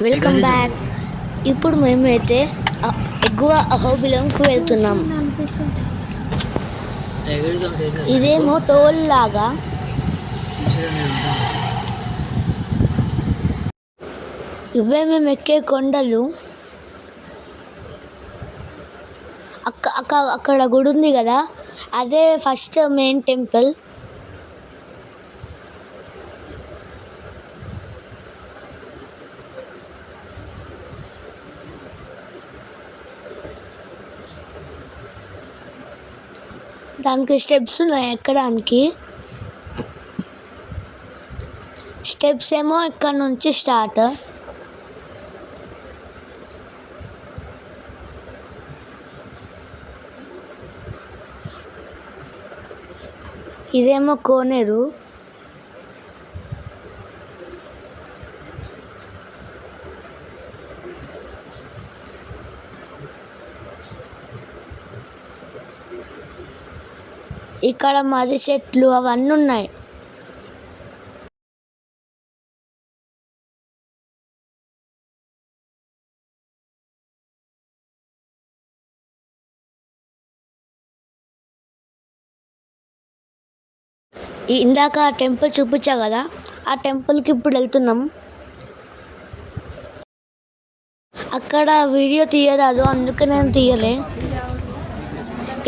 Welcome back. ఇప్పుడు మేమైతే ఎగువ అహోబిలంకి వెళ్తున్నాం. ఇదేమో టోల్ లాగా. ఇవే మేము ఎక్కే కొండలు. అక్కడ గుడి ఉంది కదా, అదే ఫస్ట్ మెయిన్ టెంపుల్. దానికి స్టెప్స్ ఉన్నాయి ఎక్కడానికి. స్టెప్స్ ఏమో ఇక్కడ నుంచి స్టార్ట్. ఇదేమో కోనేరు. ఇక్కడ మర్రి చెట్లు అవన్నీ ఉన్నాయి. ఇందాక ఆ టెంపుల్ చూపించా కదా, ఆ టెంపుల్కి ఇప్పుడు వెళ్తున్నాం. అక్కడ వీడియో తీయరాదు, అందుకే నేను తీయలే.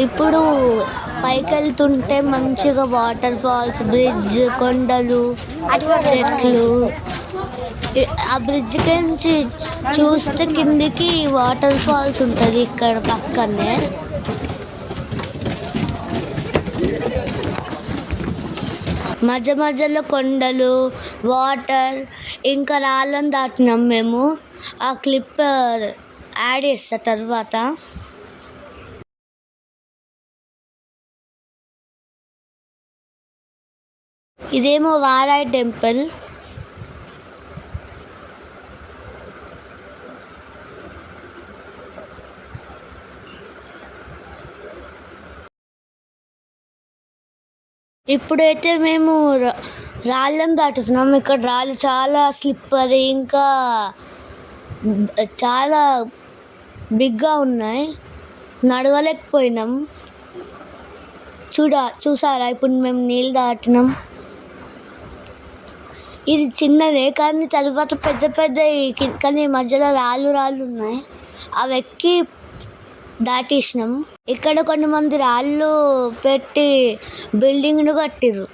ఇప్పుడు పైకి వెళ్తుంటే మంచిగా వాటర్ ఫాల్స్, బ్రిడ్జ్, కొండలు, చెట్లు. ఆ బ్రిడ్జ్కి నుంచి చూస్తే కిందికి వాటర్ ఫాల్స్ ఉంటుంది ఇక్కడ పక్కనే. మధ్య మధ్యలో కొండలు, వాటర్, ఇంకా రాళ్ళని దాటినాం మేము. ఆ క్లిప్ యాడ్ చేస్తా తర్వాత. ఇదేమో వారాయి టెంపుల్. ఇప్పుడైతే మేము రాళ్ళని దాటుతున్నాం. ఇక్కడ రాళ్ళు చాలా స్లిప్పరీ, ఇంకా చాలా బిగ్గా ఉన్నాయి, నడవలేకపోయినాం. చూసారా ఇప్పుడు మేము నీళ్ళు దాటినాం. ఇది చిన్నదే కానీ తర్వాత పెద్ద పెద్ద, కానీ మధ్యలో రాళ్ళు ఉన్నాయి, అవి ఎక్కి దాటేసినాం. ఇక్కడ కొంతమంది రాళ్ళు పెట్టి బిల్డింగ్ను కట్టిర్రు.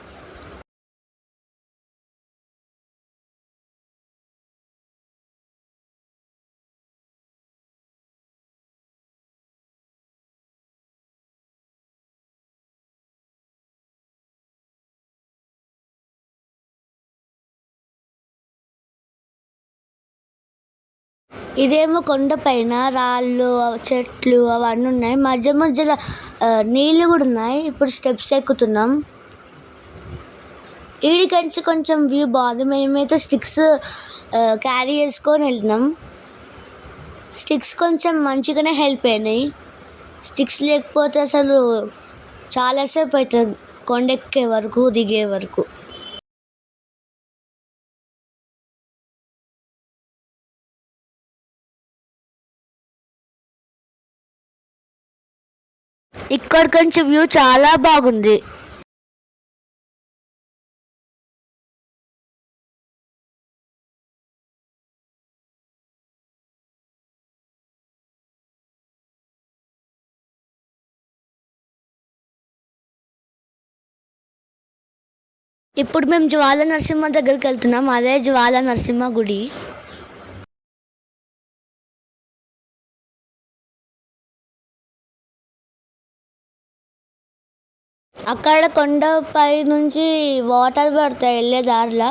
ఇదేమో కొండపైన రాళ్ళు, చెట్లు అవన్నీ ఉన్నాయి. మధ్య మధ్యలో నీళ్ళు కూడా ఉన్నాయి. ఇప్పుడు స్టెప్స్ ఎక్కుతున్నాం. ఈడికంచి కొంచెం వ్యూ బాగుంది. మేమైతే స్టిక్స్ క్యారీ చేసుకొని వెళ్ళినాం. స్టిక్స్ కొంచెం మంచిగానే హెల్ప్ అయినాయి. స్టిక్స్ లేకపోతే అసలు చాలాసేపు అవుతుంది కొండ ఎక్కే వరకు, దిగే వరకు. ఇక్కడ కొంచెం వ్యూ చాలా బాగుంది. ఇప్పుడు మేము జ్వాల నరసింహ దగ్గరికి వెళ్తున్నాం. అదే జ్వాల నరసింహ గుడి. అక్కడ కొండపై నుంచి వాటర్ పడతాయి వెళ్ళే దారిలో,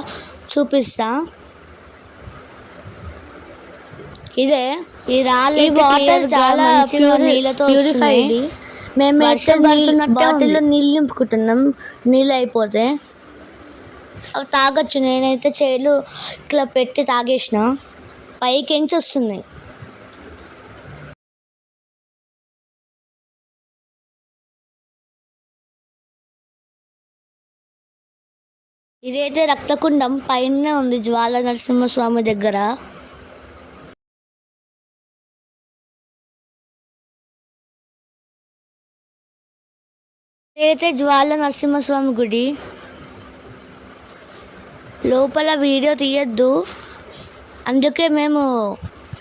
చూపిస్తా. ఇదే ఈ రాళ్ళు, ఈ వాటర్ చాలా నీళ్ళతో ప్యూరిఫైడ్. మేము బాటిల్లో నీళ్ళు నింపుకుంటున్నాం. నీళ్ళు అయిపోతే అవి తాగొచ్చు. నేనైతే చేలు ఇట్లా పెట్టి తాగేసిన, పైకి ఎంచి వస్తున్నాయి. ఇదైతే రక్తకుండం పైన ఉంది జ్వాల నరసింహస్వామి దగ్గర. అయితే జ్వాల నరసింహస్వామి గుడి లోపల వీడియో తీయద్దు, అందుకే మేము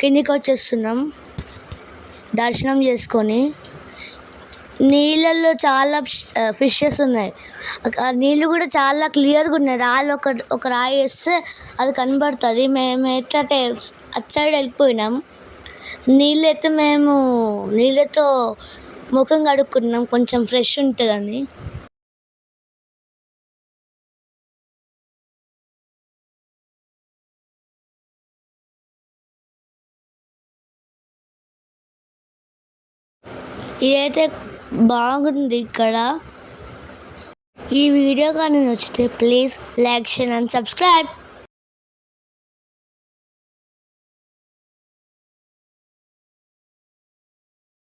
కిందికి వచ్చేస్తున్నాం దర్శనం చేసుకొని. నీళ్ళల్లో చాలా ఫిషెస్ ఉన్నాయి, నీళ్ళు కూడా చాలా క్లియర్గా ఉన్నాయి. రాళ్ళు ఒక రాయి వేస్తే అది కనబడుతుంది. మేము ఎట్లా అటు సైడ్ వెళ్ళిపోయినాం. నీళ్ళైతే మేము నీళ్ళతో ముఖం కడుక్కున్నాం, కొంచెం ఫ్రెష్ ఉంటుందని. ఇదైతే బాగుంది ఇక్కడ. ఈ వీడియో కానీ నచ్చితే please like, share and subscribe.